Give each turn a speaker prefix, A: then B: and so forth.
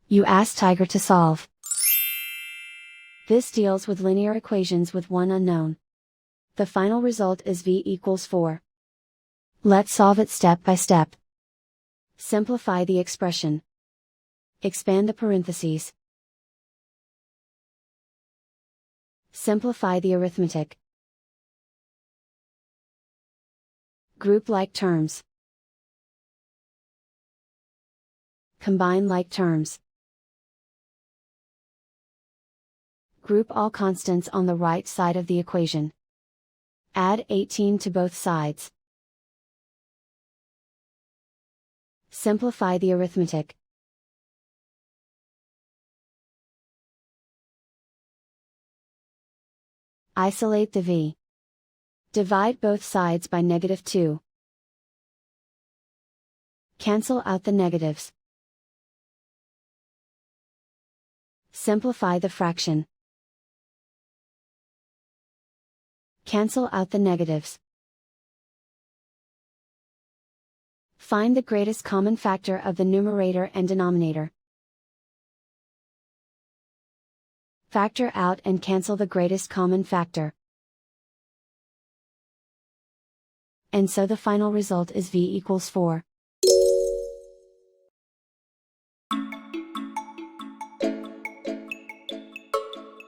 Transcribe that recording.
A: You ask Tiger to solve. This deals with linear equations with one unknown. The final result is v equals 4. Let's solve it step by step. Simplify the expression. Expand the parentheses. Simplify the arithmetic. Group like terms. Combine like terms. Group all constants on the right side of the equation. Add 18 to both sides. Simplify the arithmetic. Isolate the v. Divide both sides by -2. Cancel out the negatives. Simplify the fraction. Cancel out the negatives. Find the greatest common factor of the numerator and denominator. Factor out and cancel the greatest common factor. And so the final result is v equals 4.